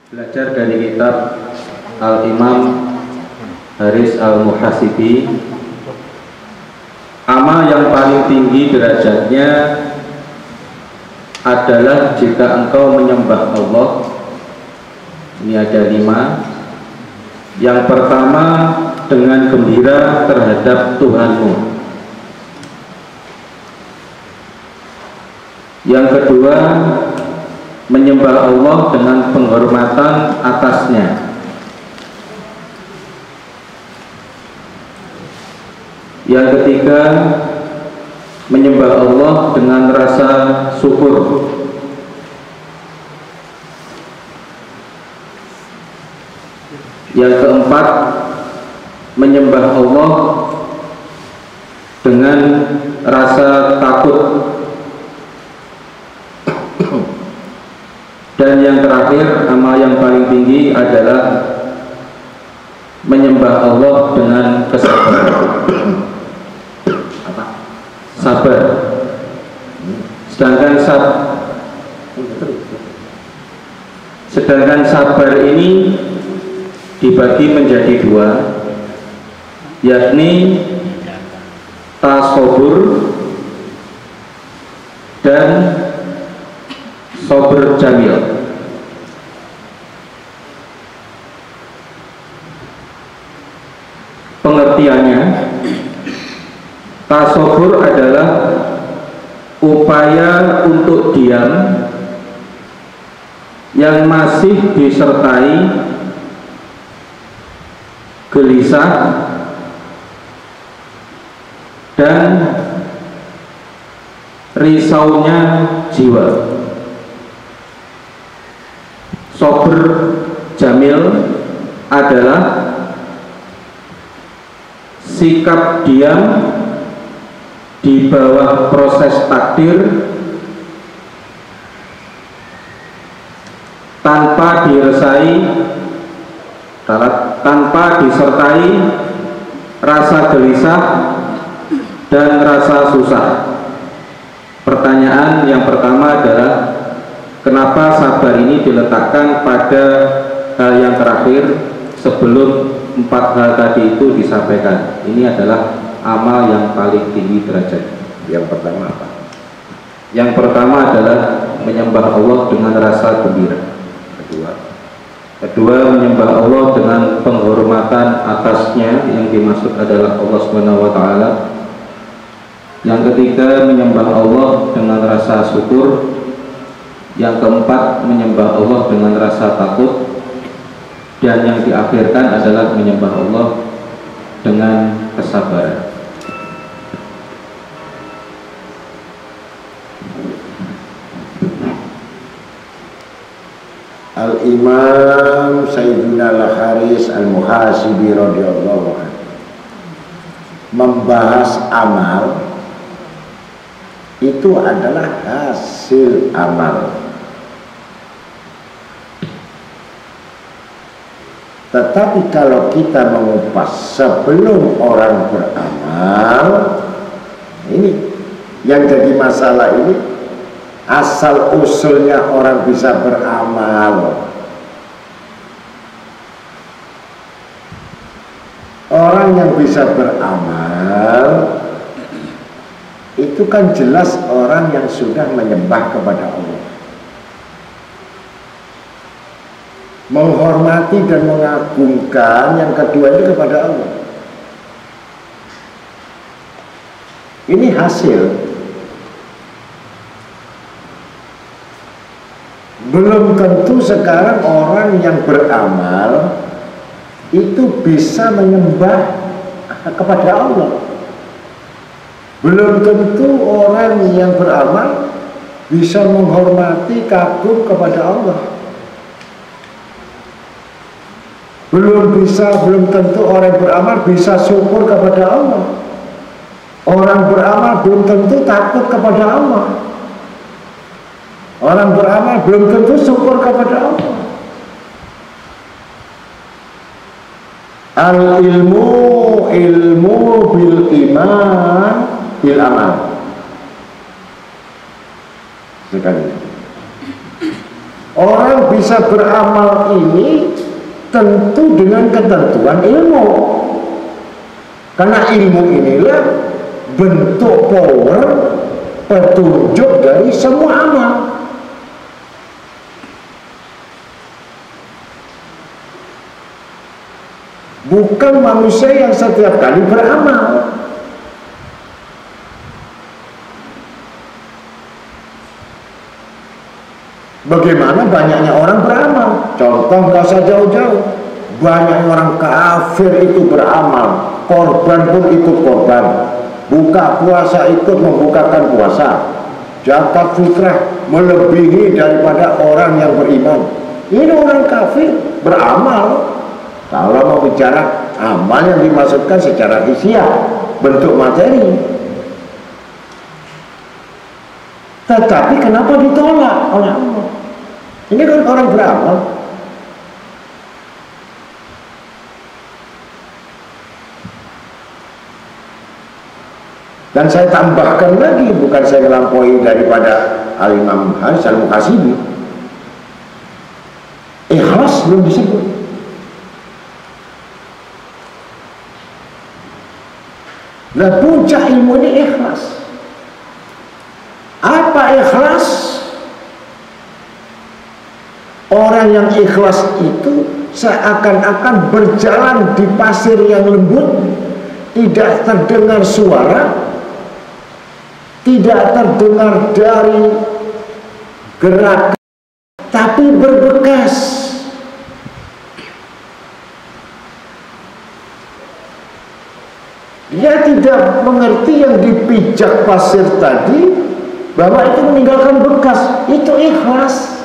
Belajar dari kitab Al-Imam Haris Al-Muhasibi, amal yang paling tinggi derajatnya adalah jika engkau menyembah Allah. Ini ada 5. Yang pertama, dengan gembira terhadap Tuhanmu. Yang kedua, menyembah Allah dengan penghormatan atasnya. Yang ketiga, menyembah Allah dengan rasa syukur. Yang keempat, menyembah Allah dengan rasa takut. Dan yang terakhir, amal yang paling tinggi adalah menyembah Allah dengan kesabaran. Sabar. Sedangkan sabar ini dibagi menjadi 2, yakni tasobur dan sober jamil. Pengertiannya, tasobur adalah upaya untuk diam yang masih disertai gelisah dan risaunya jiwa. Sober jamil adalah sikap diam di bawah proses takdir tanpa disertai rasa gelisah dan rasa susah. Pertanyaan yang pertama adalah, kenapa sabar ini diletakkan pada hal yang terakhir sebelum 4 hal tadi itu disampaikan? Ini adalah amal yang paling tinggi derajat. Yang pertama apa? Yang pertama adalah menyembah Allah dengan rasa gembira. Kedua, menyembah Allah dengan penghormatan atasnya, yang dimaksud adalah Allah Subhanahu wa taala. Yang ketiga, menyembah Allah dengan rasa syukur. Yang keempat, menyembah Allah dengan rasa takut. Dan yang diakhirkan adalah menyembah Allah dengan kesabaran. Al-Imam Sayyidina Al-Haris Al-Muhasibi radhiyallahu anhu membahas amal itu adalah hasil amal. Tetapi kalau kita mengupas sebelum orang beramal, ini yang jadi masalah ini. Asal usulnya orang bisa beramal, orang yang bisa beramal itu kan jelas orang yang sudah menyembah kepada Allah, menghormati dan mengagungkan yang kedua itu kepada Allah. Ini hasil. Belum tentu sekarang orang yang beramal itu bisa menyembah kepada Allah. Belum tentu orang yang beramal bisa menghormati, kagum kepada Allah. Belum tentu orang yang beramal bisa syukur kepada Allah. Orang beramal belum tentu takut kepada Allah. Orang beramal belum tentu syukur kepada Allah. Al-ilmu bil iman bil amal. Sekali. Orang bisa beramal ini tentu dengan ketentuan ilmu. Karena ilmu inilah bentuk power petunjuk dari semua amal. Bukan manusia yang setiap kali beramal. Bagaimana banyaknya orang beramal? Contoh nggak usah jauh-jauh. Banyak orang kafir itu beramal, korban pun ikut korban, buka puasa ikut membukakan puasa, zakat fitrah melebihi daripada orang yang beriman. Ini orang kafir beramal. Kalau mau bicara amal yang dimaksudkan secara hisiah, bentuk materi. Tetapi kenapa ditolak oleh Allah? Ini kan orang beramal. Dan saya tambahkan lagi, bukan saya melampaui daripada Al-Imam Haris Al-Muhasibi. Ikhlas belum disebut. Nah, puncak ilmu ini ikhlas. Apa ikhlas? Orang yang ikhlas itu seakan-akan berjalan di pasir yang lembut, tidak terdengar suara, tidak terdengar dari gerakan, tapi berbekas. Dia tidak mengerti yang dipijak pasir tadi, bahwa itu meninggalkan bekas. Itu ikhlas.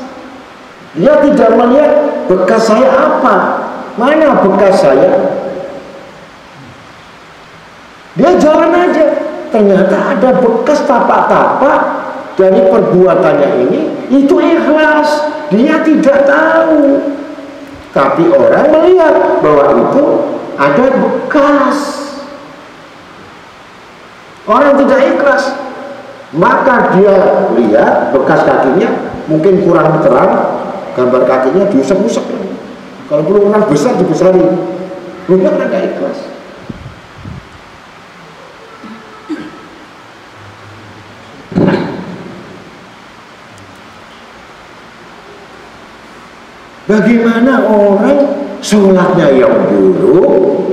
Dia tidak melihat bekas saya apa, mana bekas saya. Dia jalan aja, ternyata ada bekas tapak-tapak dari perbuatannya ini. Itu ikhlas. Dia tidak tahu, tapi orang melihat bahwa itu ada bekas. Orang tidak ikhlas, maka dia lihat bekas kakinya mungkin kurang terang, gambar kakinya diusap-usap. Kalau perlu orang besar dibesarin. Bukan ada ikhlas. Bagaimana orang sholatnya yang buruk,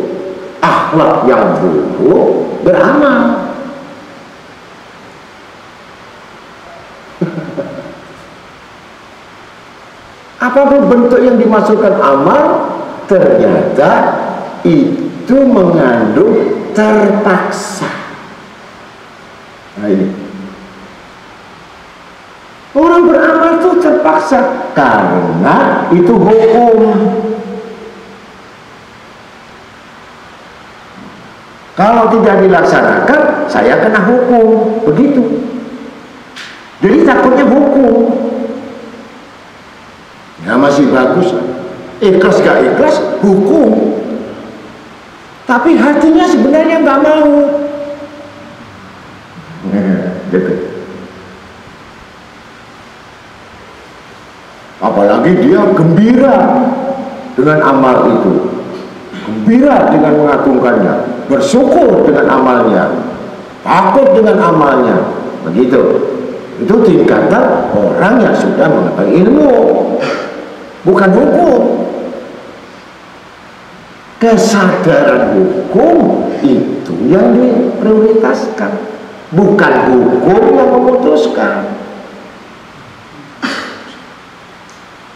akhlak yang buruk, beramal? Apapun bentuk yang dimasukkan amal, ternyata itu mengandung terpaksa. Nah ini, orang beramal itu terpaksa karena itu hukum. Kalau tidak dilaksanakan, saya kena hukum. Begitu. Jadi takutnya hukum. Ya masih bagus. Ikhlas gak ikhlas, hukum. Tapi hatinya sebenarnya gak mau. Gitu. Apalagi dia gembira dengan amal itu, gembira dengan mengagungkannya, bersyukur dengan amalnya, takut dengan amalnya. Begitu. Itu tingkatan orang yang sudah mengetahui ilmu, bukan hukum. Kesadaran hukum itu yang diprioritaskan, bukan hukum yang memutuskan.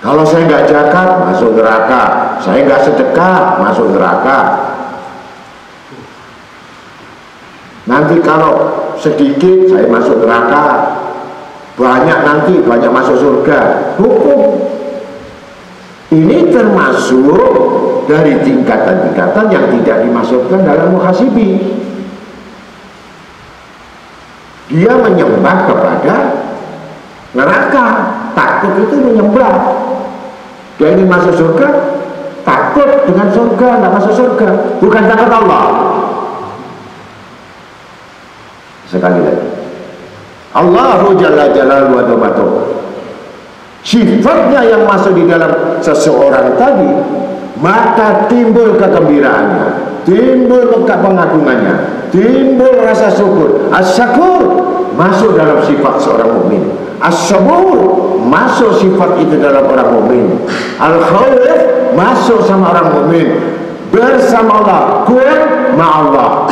Kalau saya nggak zakat, masuk neraka. Saya nggak sedekah, masuk neraka. Nanti kalau sedikit, saya masuk neraka. Banyak nanti, banyak masuk surga. Hukum. Ini termasuk dari tingkatan-tingkatan yang tidak dimasukkan dalam muhasibi. Dia menyembah kepada neraka. Takut itu menyembah. Dia ingin masuk surga, takut dengan surga, tidak masuk surga. Bukan takut Allah. Sekali lagi, Allahu Jalla Jalaluhu wa Ta'ala sifatnya yang masuk di dalam seseorang tadi, maka timbul kegembiraannya, timbul pengagungannya, timbul rasa syukur. As-syakur masuk dalam sifat seorang mukmin. As-sabur masuk sifat itu dalam orang mukmin. Al-khawf masuk sama orang mukmin. Bersama Allah, kuat ma'allah.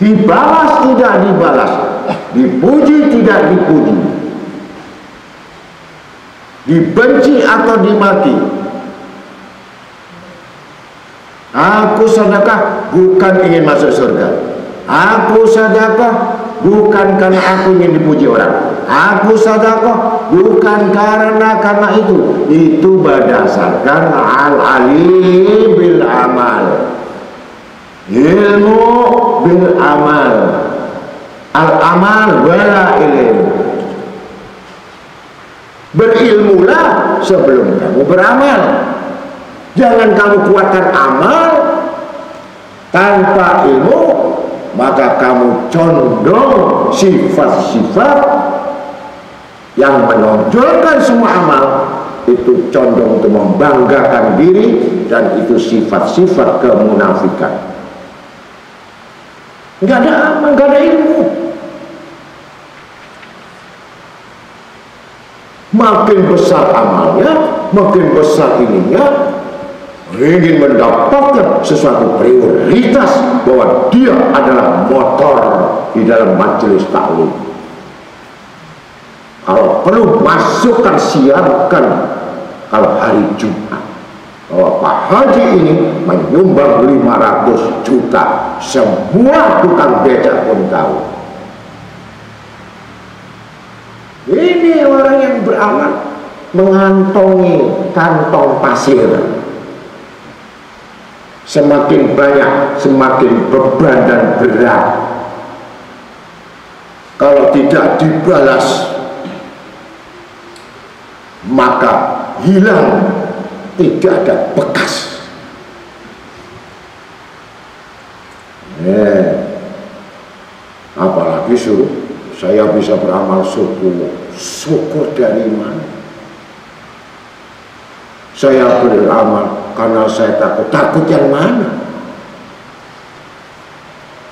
Dibalas tidak dibalas, dipuji tidak dipuji, dibenci atau dimaki. Aku sedekah bukan ingin masuk surga. Aku sedekah bukan karena aku ingin dipuji orang. Aku sedekah bukan karena itu. Itu berdasarkan al-alim bil amal. Ilmu bil amal. Al-amal wala ilm. Berilmulah sebelum kamu beramal. Jangan kamu kuatkan amal tanpa ilmu, maka kamu condong sifat-sifat yang menonjolkan semua amal itu condong untuk membanggakan diri, dan itu sifat-sifat kemunafikan. Nggak ada amal, nggak ada ilmu. Makin besar amalnya, makin besar ininya, ingin mendapatkan sesuatu prioritas bahwa dia adalah motor di dalam majelis taklim. Kalau perlu masukkan, siarkan kalau hari Jumat bahwa Pak Haji ini menyumbang 500 juta. Semua tukang becak pun tahu. Ini orang yang beramal mengantongi kantong pasir. Semakin banyak, semakin beban dan berat. Kalau tidak dibalas, maka hilang, tidak ada bekas. Apalagi suruh saya bisa beramal syukur. Syukur dari mana? Saya beramal karena saya takut. Takut yang mana?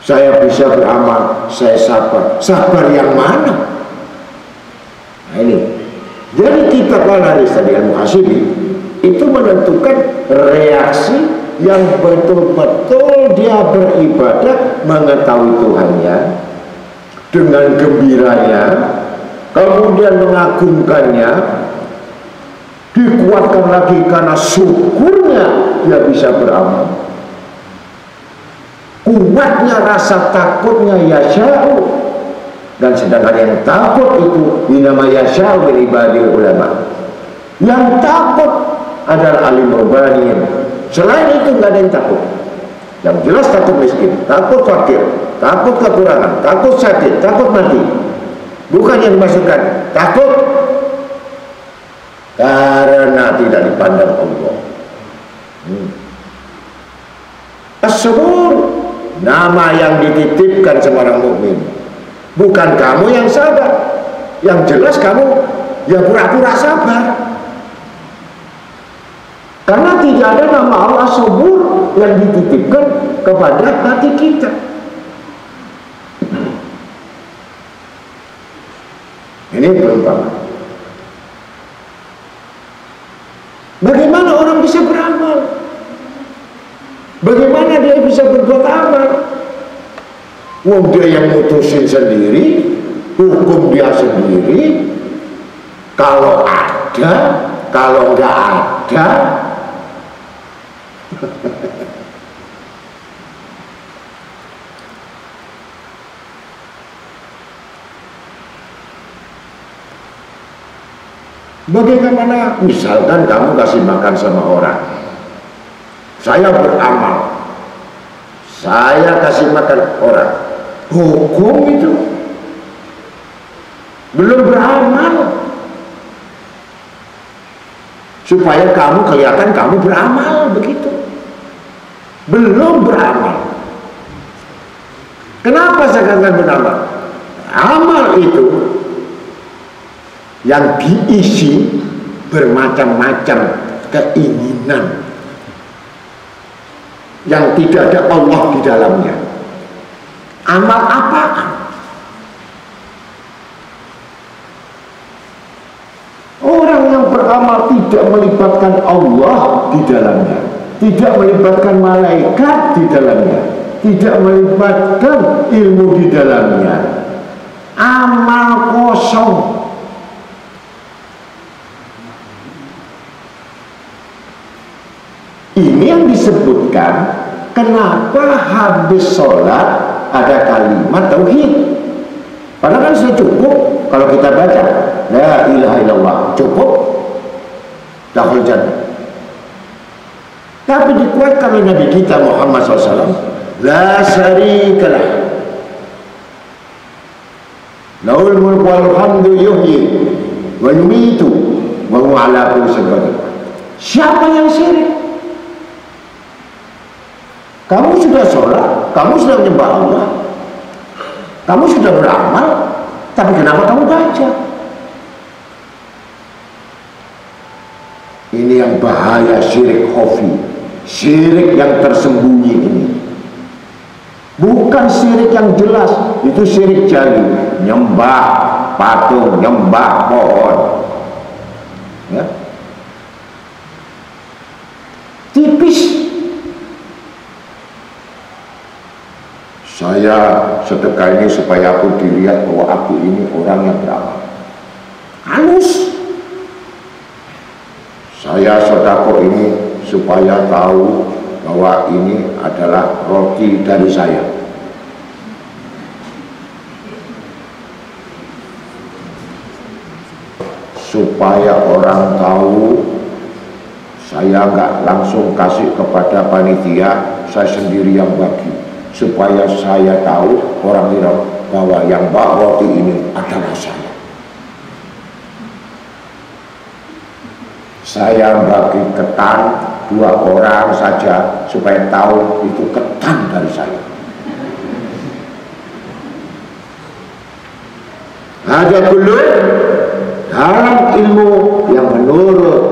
Saya bisa beramal, saya sabar. Sabar yang mana? Nah ini. Jadi kita pelaris tadi al-muhasibi itu menentukan reaksi yang betul-betul dia beribadah mengetahui Tuhannya dengan gembiranya, kemudian mengagumkannya, dikuatkan lagi karena syukurnya dia bisa beramal. Kuatnya rasa takutnya yasya'u. Dan sedangkan yang takut itu dinama yasya'u min ibadil ulama. Yang takut adalah alim rabbanin. Selain itu nggak ada yang takut. Yang jelas takut miskin, takut fakir, takut kekurangan, takut sakit, takut mati. Bukan yang dimasukkan takut karena tidak dipandang Allah. As-sabur, nama yang dititipkan sama orang mukmin. Bukan kamu yang sabar. Yang jelas kamu ya pura-pura sabar. Karena tidak ada nama Allah Sabur yang dititipkan kepada hati kita. Ini perumpamaan. Bagaimana orang bisa beramal? Bagaimana dia bisa berbuat amal? Wong dia yang mutusin sendiri, hukum dia sendiri. Kalau ada, kalau nggak ada, bagaimana? Misalkan kamu kasih makan sama orang, saya beramal, saya kasih makan orang, hukum itu belum beramal, supaya kamu kelihatan kamu beramal, begitu. Belum beramal. Kenapa saya katakan beramal? Amal itu yang diisi bermacam-macam keinginan yang tidak ada Allah di dalamnya. Amal apaan? Orang yang beramal tidak melibatkan Allah di dalamnya, tidak melibatkan malaikat di dalamnya, tidak melibatkan ilmu di dalamnya, amal kosong. Ini yang disebutkan kenapa habis sholat ada kalimat tauhid. Padahal kan sudah cukup kalau kita baca la ilaha illallah, cukup dakhul jannah. Tapi dikuatkan oleh Nabi kita Muhammad SAW, la syarikalah lahul mulku wal hamdu yuhyi wa yumitu wa huwa ala kulli syai'in qadir. Siapa yang syirik? Kamu sudah sholat, kamu sudah menyembah Allah, kamu sudah beramal, tapi kenapa kamu baca? Ini yang bahaya syirik khafi, syirik yang tersembunyi ini. Bukan syirik yang jelas, itu syirik jari, nyembah patung, nyembah pohon. Ya. Tipis. Saya sedekah ini supaya aku dilihat bahwa aku ini orang yang beramal. Halus. Saya sedekah ini supaya tahu bahwa ini adalah roti dari saya. Supaya orang tahu saya nggak langsung kasih kepada panitia, saya sendiri yang bagi. Supaya saya tahu orang Irak bahwa yang bawa roti ini adalah saya. Saya bagi ketan 2 orang saja supaya tahu itu ketan dari saya. Ada dulu dalam ilmu yang menurut,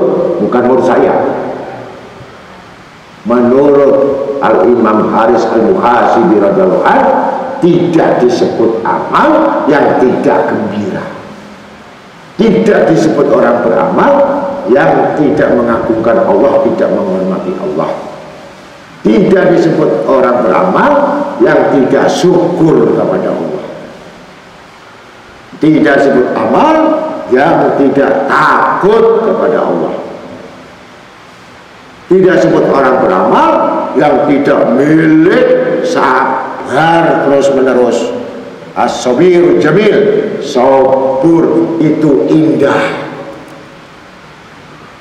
bukan menurut saya, menurut Al-Imam Haris Al-Muhasibi radhiyallahu anhu, tidak disebut amal yang tidak gembira, tidak disebut orang beramal yang tidak mengagungkan Allah, tidak menghormati Allah, tidak disebut orang beramal yang tidak syukur kepada Allah, tidak disebut amal yang tidak takut kepada Allah, tidak disebut orang beramal yang tidak milik sabar terus menerus. As-sabir jamil, sabur itu indah,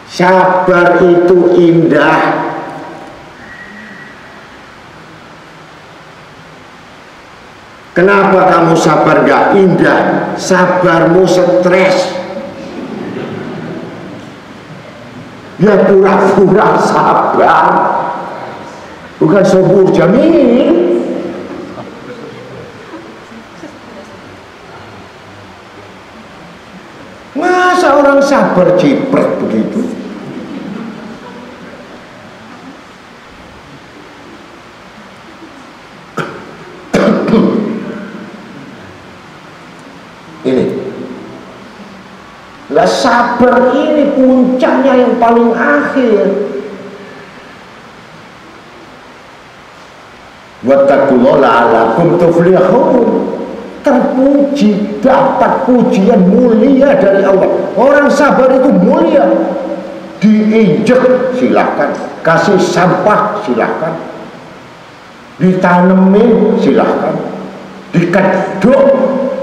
sabar itu indah. Kenapa kamu sabar gak indah? Sabarmu stres. Ya pura-pura sabar, bukan sabur jamil. Masa orang sabar cipret begitu? Ini lah, sabar ini puncaknya yang paling akhir. Wattaqullaha la'allakum tuflihun. Terpuji, dapat pujian mulia dari Allah. Orang sabar itu mulia. Diinjek silahkan, kasih sampah silahkan, ditanemin silahkan, dikeduk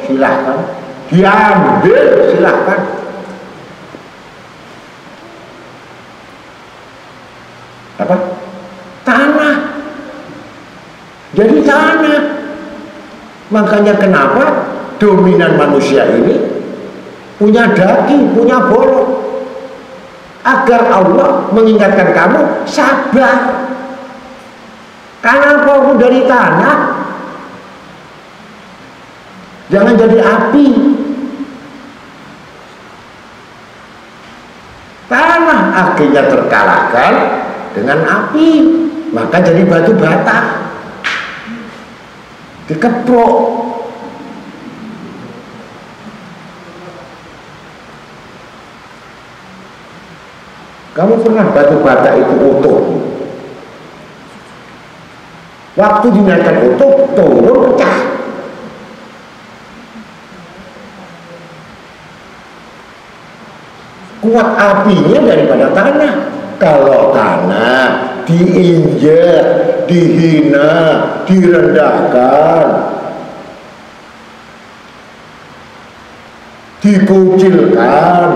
silahkan, diambil silahkan. Apa? Tanah. Jadi tanah. Makanya kenapa dominan manusia ini punya daging, punya bolong, agar Allah mengingatkan kamu sabar. Karena kamu dari tanah, Jangan jadi api. Tanah akhirnya terkalahkan dengan api, maka jadi batu bata, dikeprok. Kamu pernah batu bata itu utuh, waktu dinaikkan utuh turun pecah. Kuat apinya daripada tanah. Kalau tanah diinjak, dihina, direndahkan, dikucilkan,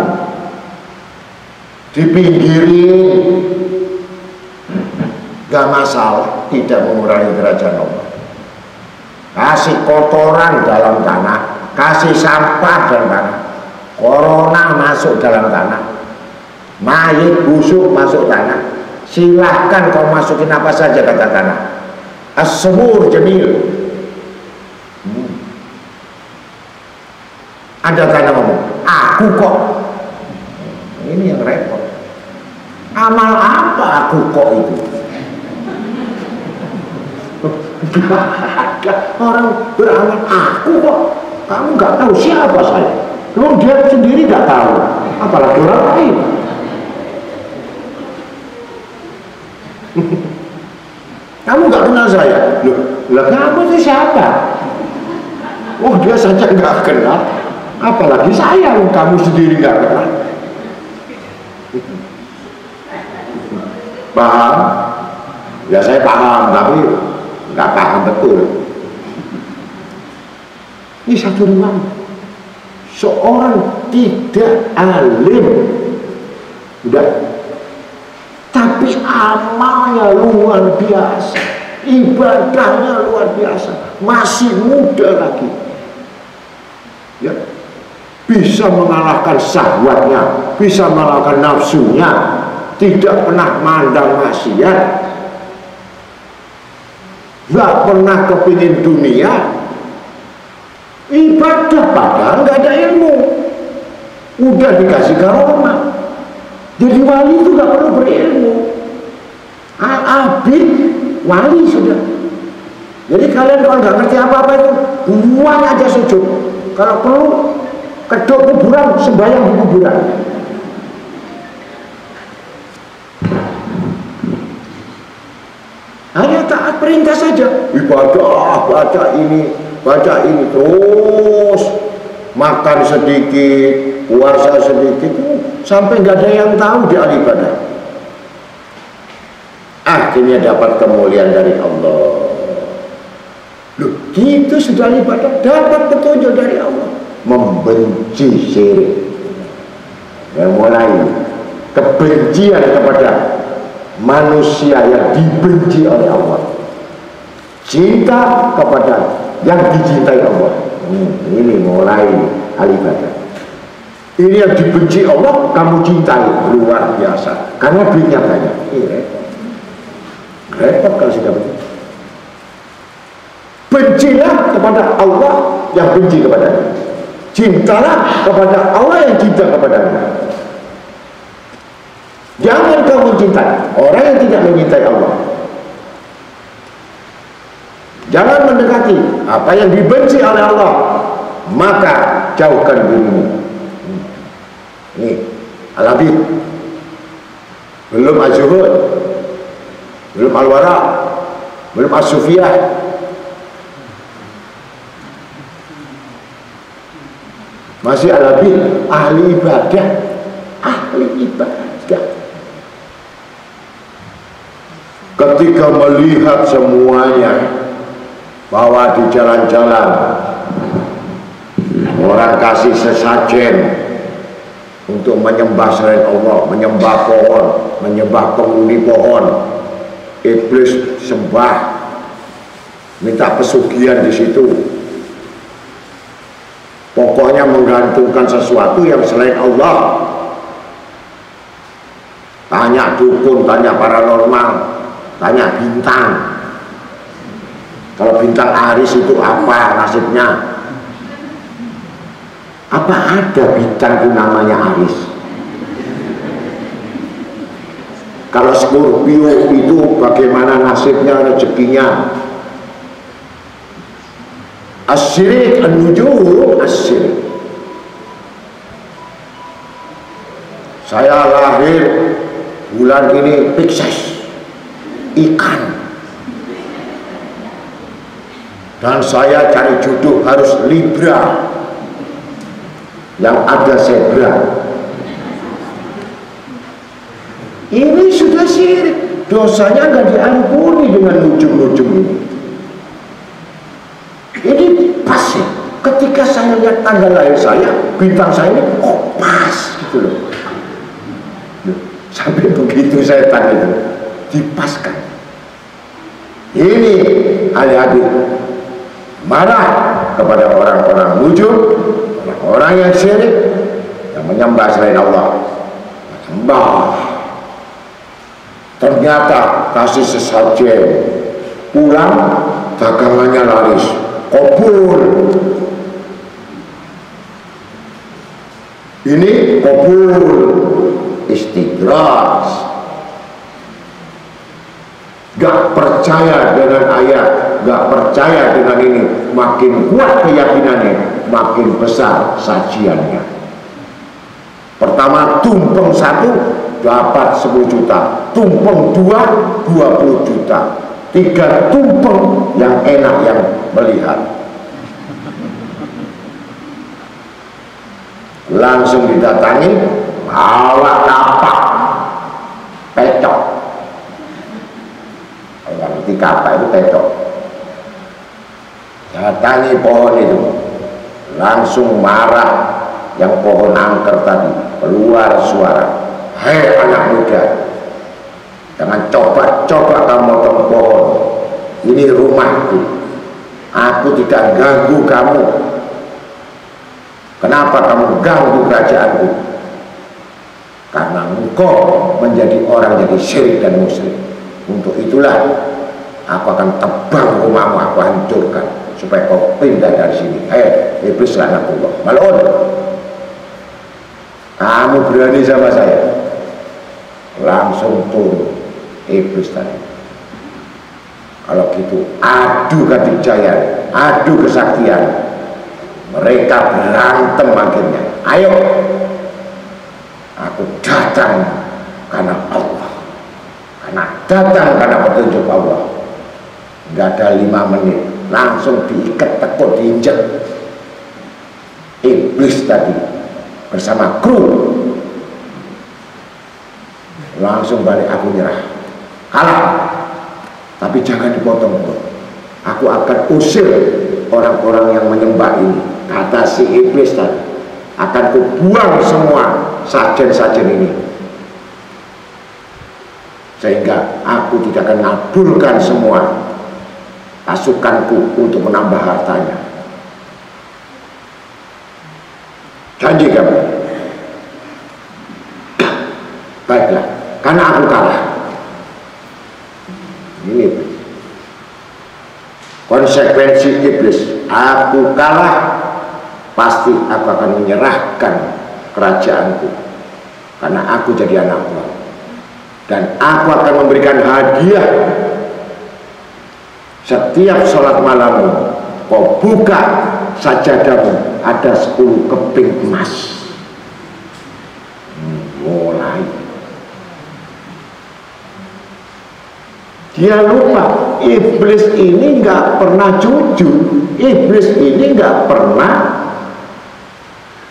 dipinggirin, gak masalah, tidak mengurangi derajat Allah. Kasih kotoran dalam tanah, kasih sampah dalam tanah, corona masuk dalam tanah, mayat busuk masuk tanah, silahkan kau masukin apa saja kata tanah. As-sumur jamil. Ada tanah ngomong, aku kok. Ini yang repot. Amal apa aku kok itu? Orang beramal aku kok. Kamu nggak tahu siapa saya. Kalau dia sendiri nggak tahu, apalagi orang lain. Kamu nggak kenal saya, loh, kamu itu siapa? Oh, dia saja nggak kenal, apalagi saya, kamu sendiri nggak kenal. Paham? Ya saya paham, tapi nggak paham betul. Ini satu ruang. Seorang tidak alim, udah, tapi amalnya luar biasa, ibadahnya luar biasa, masih muda lagi, ya, bisa mengalahkan syahwatnya, bisa mengalahkan nafsunya, tidak pernah mandang maksiat, nggak pernah kepingin dunia. Ibadah padahal nggak ada ilmu, udah dikasih karomah. Jadi wali itu nggak perlu berilmu. Al-abid wali sudah. Jadi kalian kalau nggak ngerti apa-apa itu buang aja sujud. Kalau perlu kedok kuburan, sembahyang di kuburan. Hanya taat perintah saja. Ibadah, baca ini terus, makan sedikit, puasa sedikit, sampai nggak ada yang tahu dia ibadah. Akhirnya dapat kemuliaan dari Allah. Loh, itu sudah ibadah, dapat petunjuk dari Allah. Membenci syirik. Yang mulai kebencian kepada manusia yang dibenci oleh Allah, cinta kepada yang dicintai Allah. Ini mulai al-ibadah. Ini yang dibenci Allah, kamu cintai, luar biasa. Karena duitnya banyak. Ini repot. Repot kalau sudah begitu. Bencilah kepada Allah yang benci kepadanya. Cintalah kepada Allah yang cinta kepadanya. Jangan kau mencintai orang yang tidak mencintai Allah. Jangan mendekati apa yang dibenci oleh Allah, maka jauhkan dirimu. Ini al-abid, belum az-zuhud, belum al-wara, belum as-sufiyah. Masih al-abid, ahli ibadah, ahli ibadah. Ketika melihat semuanya, bahwa di jalan-jalan orang kasih sesajen untuk menyembah selain Allah, menyembah pohon, menyembah penghuni pohon, iblis sembah, minta pesugihan di situ. Pokoknya menggantungkan sesuatu yang selain Allah. Tanya dukun, tanya paranormal, tanya bintang. Kalau bintang Aries itu apa nasibnya? Apa ada bintang namanya Aris? Kalau Scorpio itu bagaimana nasibnya, rezekinya? Asyirik, an-nujum, asyirik. Saya lahir bulan ini Pisces, ikan. Dan saya cari jodoh harus Libra, yang ada zebra. Ini sudah syirik, dosanya nggak diampuni dengan nujum-nujum ini. Ini pas ya, ketika saya lihat tanggal lahir saya, bintang saya ini pas gitu loh. Sampai begitu saya tanya itu, dipaskan. Ini adik-adik marah kepada orang-orang nujum, orang yang syirik, yang menyembah selain Allah. Menyembah. Ternyata kasih sesajen, pulang dagangannya laris, kabul. Ini kabul, istidras. Gak percaya dengan ayat, gak percaya dengan ini, makin kuat keyakinannya, makin besar sajiannya. Pertama tumpeng 1 dapat 10 juta, tumpeng 2 20 juta, 3 tumpeng yang enak yang melihat. Langsung didatangi, bawa kapak pecok. Yang ngerti kapak itu pecok. Datangi pohon itu, langsung marah yang pohon angker tadi, keluar suara, hei anak muda, jangan coba-coba kamu motong pohon, ini rumahku, aku tidak ganggu kamu. Kenapa kamu ganggu kerajaanku? Karena engkau menjadi orang jadi syirik dan musyrik. Untuk itulah aku akan tebang rumahmu, aku hancurkan supaya kau pindah dari sini. Hei iblis laknatullah, mal'un, kamu berani sama saya? Langsung turun iblis tadi. Kalau gitu adu kadijayaan, adu kesaktian, mereka berantem akhirnya. Ayo, aku datang karena Allah, karena datang karena petunjuk Allah. Nggak ada 5 menit, langsung diikat tekuk, diinjek. Iblis tadi bersama kru langsung balik, aku nyerah, kalah, tapi jangan dipotong. Aku akan usir orang-orang yang menyembah ini, kata si iblis tadi. Akan kubuang semua sajen-sajen ini, sehingga aku tidak akan ngabulkan semua pasukanku untuk menambah hartanya. Janji kamu? Baiklah, karena aku kalah. Ini konsekuensi iblis. Aku kalah, pasti aku akan menyerahkan kerajaanku, karena aku jadi anak Allah. Dan aku akan memberikan hadiah. Setiap sholat malammu, kau buka sajadahmu, ada 10 keping emas. Mulai dia lupa, iblis ini nggak pernah jujur, iblis ini nggak pernah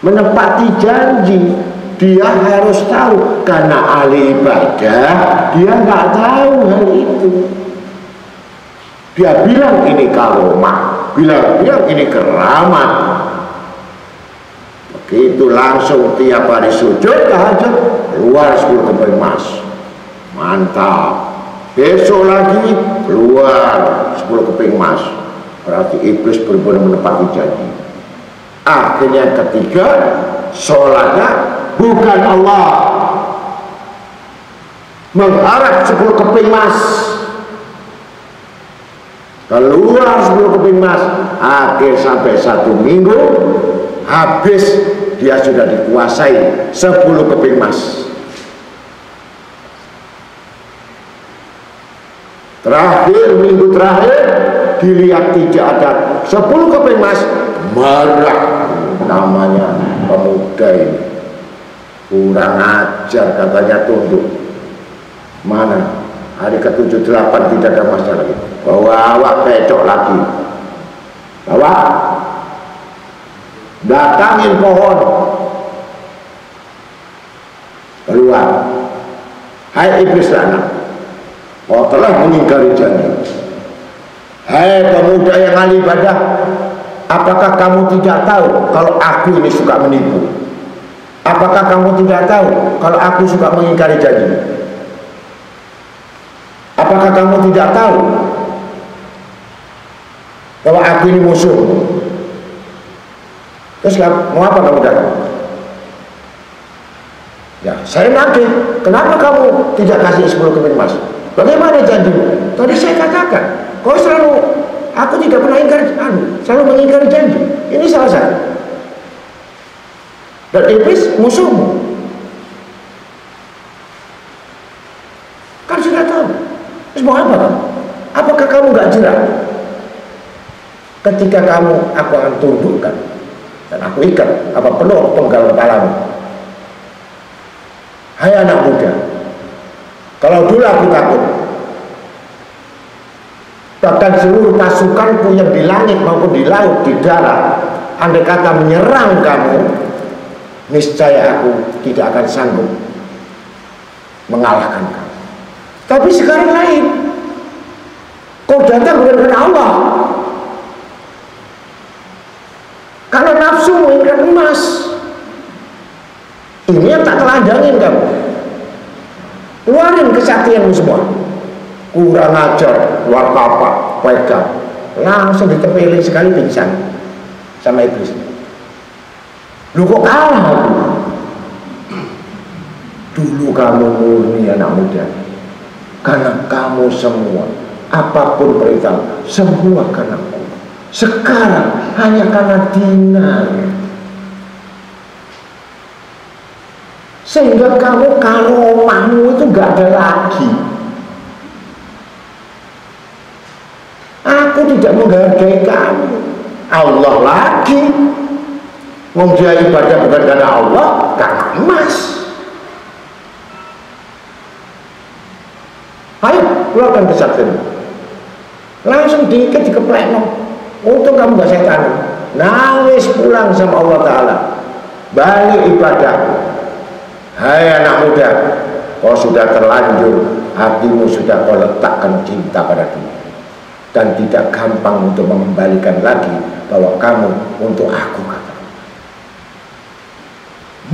menepati janji. Dia harus tahu, karena ahli ibadah dia nggak tahu hal itu. Dia bilang ini karomah, bilang ini keramat. Begitu langsung tiap hari sujud tahajud, keluar 10 keping emas. Mantap. Besok lagi keluar 10 keping emas. Berarti iblis benar-benar menepati janji. Akhirnya ketiga, sholatnya bukan Allah, mengharap 10 keping emas. Keluar 10 keping emas. Akhir sampai 1 minggu, habis dia sudah dikuasai 10 keping emas. Terakhir, minggu terakhir dilihat tidak ada 10 keping emas, marah. Namanya pemuda ini kurang ajar, katanya tunduk. Mana hari ke-78 tidak ada masalah lagi, bawa pedok lagi, bawa datangin pohon, keluar, hai iblis anak, kau telah mengingkari janji. Hai pemuda yang ahli ibadah, apakah kamu tidak tahu kalau aku ini suka menipu? Apakah kamu tidak tahu kalau aku suka mengingkari janji? Apakah kamu tidak tahu bahwa aku ini musuh? Terus mau apa kamu datang? Ya, saya nagih. Kenapa kamu tidak kasih 10 keping emas? Bagaimana janjimu? Tadi saya katakan, kau selalu, aku tidak pernah ingkar, selalu mengingkari janji. Ini salah satu. Dan iblis musuhmu. Kan sudah tahu. Terus mau apa kamu? Apakah kamu gak jerah? Ketika kamu, aku akan tundukkan dan aku ikat apa penuh penggal kepalamu. Hai anak muda, kalau dulu aku takut, bahkan seluruh pasukanku yang di langit maupun di laut, di darat, andai kata menyerang kamu, niscaya aku tidak akan sanggup mengalahkan kamu. Tapi sekarang lain, kau datang bukan karena Allah, karena nafsu menginginkan emas. Ini yang tak telanjangin kamu. Keluarin kesaktianmu semua. Kurang ajar, luar kapak, pegang, langsung ditempelin sekali pingsan sama iblis. Lu kok kalah aku? Dulu kamu murni anak muda, karena kamu semua, apapun perintah, semua karena aku. Sekarang hanya karena dinar, sehingga kamu karomahmu itu gak ada lagi. Aku tidak menghargai kamu. Allah lagi, wong dia ibadah bukan karena Allah, karena emas. Ayo keluarkan kesaktian, langsung diikat, dikeplek. Untung kamu gak setan, nangis pulang sama Allah Ta'ala, balik ibadah. Hai anak muda, kau sudah terlanjur, hatimu sudah kau letakkan cinta pada dunia, dan tidak gampang untuk mengembalikan lagi bahwa kamu untuk aku, kata.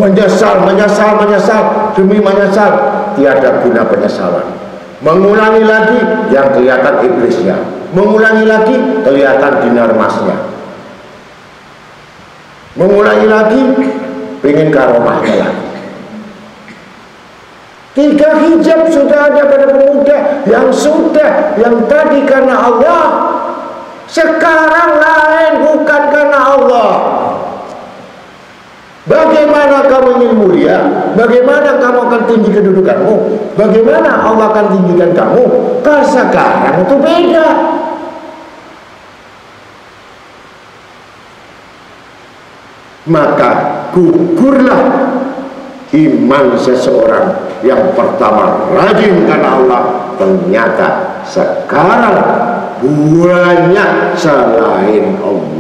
Menyesal demi menyesal, tiada guna penyesalan. Mengulangi lagi yang kelihatan iblisnya, mengulangi lagi kelihatan dinar emasnya, mengulangi lagi ingin karomahnya lagi. 3 hijab sudah ada pada pemuda yang tadi karena Allah, sekarang lain bukan karena Allah. Bagaimana kamu ingin mulia? Bagaimana kamu akan tinggi kedudukanmu? Bagaimana Allah akan tinggikan kamu? Kalau sekarang itu beda. Maka gugurlah iman seseorang yang pertama rajin karena Allah, ternyata sekarang banyak selain Allah.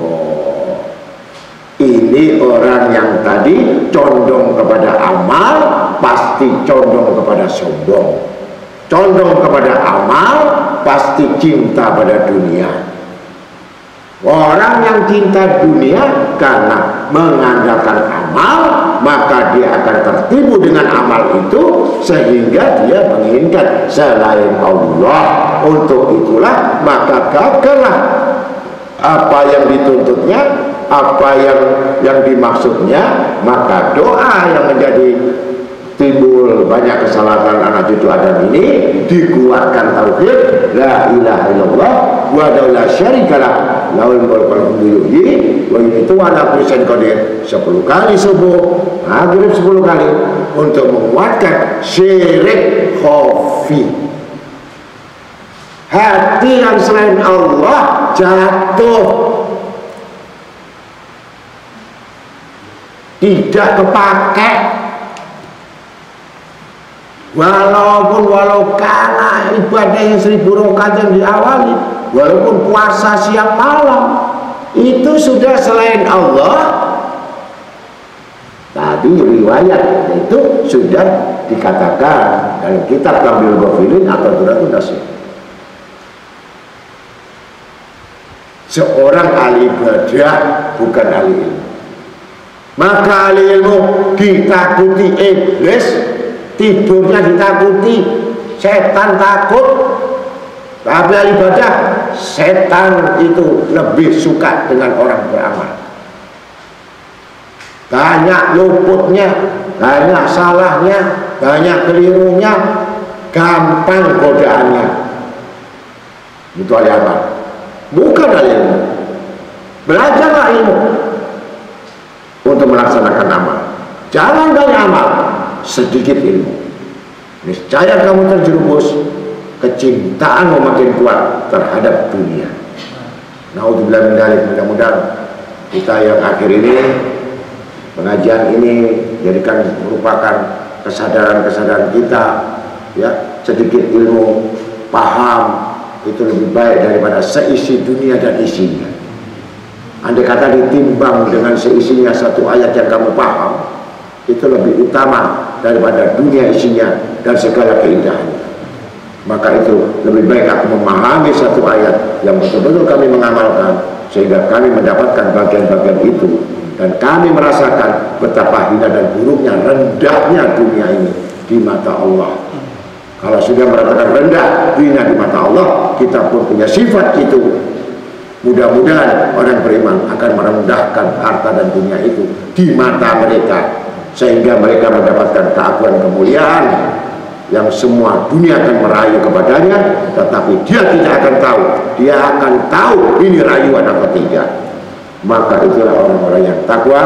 Ini orang yang tadi condong kepada amal, pasti condong kepada sombong. Condong kepada amal, pasti cinta pada dunia. Orang yang cinta dunia karena mengandalkan amal, maka dia akan tertipu dengan amal itu, sehingga dia menginginkan selain Allah. Untuk itulah maka gagallah apa yang dituntutnya, apa yang dimaksudnya. Maka doa yang menjadi timbul banyak kesalahan anak cucu Adam ini, dikuatkan tauhid la ilaha illallah wa la syarikalah lahul mulku wa lahul hamdu wa yumiitu wa ala kulli syai'in qadir 10 kali subuh, maghrib 10 kali untuk menguatkan syirik khafi. Hati yang selain Allah jatuh, tidak kepake. Walau karena ibadah yang 1000 rakaat yang diawali, walaupun puasa siang malam, itu sudah selain Allah. Tadi riwayat itu sudah dikatakan dalam kitab Kamil Ghafilin atau Duratul Nasih. Seorang ahli ibadah bukan ahli ilmu. Maka ahli ilmu ditakuti iblis, tidurnya ditakuti, setan takut. Tapi ahli ibadah, setan itu lebih suka dengan orang beramal. Banyak luputnya, banyak salahnya, banyak kelirunya, gampang godaannya. Itu ahli amal, bukan ahli ilmu. Belajarlah ilmu untuk melaksanakan amal. Jangan banyak amal, sedikit ilmu. Niscaya kamu terjerumus, kecintaanmu makin kuat terhadap dunia. Naudzubillah min dzalik. Mudah-mudahan kita yang akhir ini, pengajian ini jadikan merupakan kesadaran-kesadaran kita, ya, sedikit ilmu, paham itu lebih baik daripada seisi dunia dan isinya. Andai kata ditimbang dengan seisinya satu ayat yang kamu paham, itu lebih utama daripada dunia isinya dan segala keindahannya. Maka itu lebih baik aku memahami satu ayat yang betul-betul kami mengamalkan, sehingga kami mendapatkan bagian-bagian itu, dan kami merasakan betapa hina dan buruknya, rendahnya dunia ini di mata Allah. Kalau sudah merasakan rendah, hina di mata Allah, kita pun punya sifat itu. Mudah-mudahan orang beriman akan merendahkan harta dan dunia itu di mata mereka, sehingga mereka mendapatkan keagungan kemuliaan yang semua dunia akan merayu kepadanya, tetapi dia tidak akan tahu. Dia akan tahu ini rayuan atau tidak. Maka itulah orang-orang yang takwa,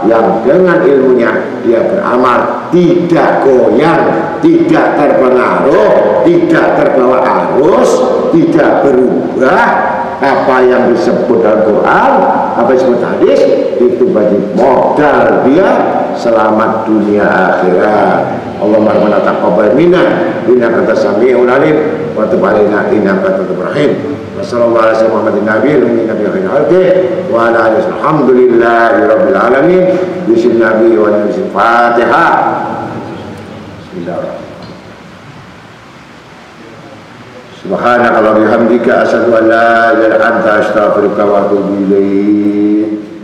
yang dengan ilmunya dia beramal, tidak goyang, tidak terpengaruh, tidak terbawa arus, tidak berubah. Apa yang disebut dalam Quran, apa yang disebut hadis, itu bagi modal dia selamat dunia akhirat. Allahumma rabbana taqabbal minna innaka antas samiul alim wa tub alaina innaka antat tawwabur rahim. Wassallallahu alaihi Muhammadin nabiyil ummi nabiyil khalqi wa ala alihi alhamdulillahi rabbil alamin. Bismillahirrahmanirrahim wa Al-Fatihah. Bismillahirrahmanirrahim. Subhanaka wa bihamdika asyhadu an la ilaha illa anta astaghfiruka wa atubu ilaik.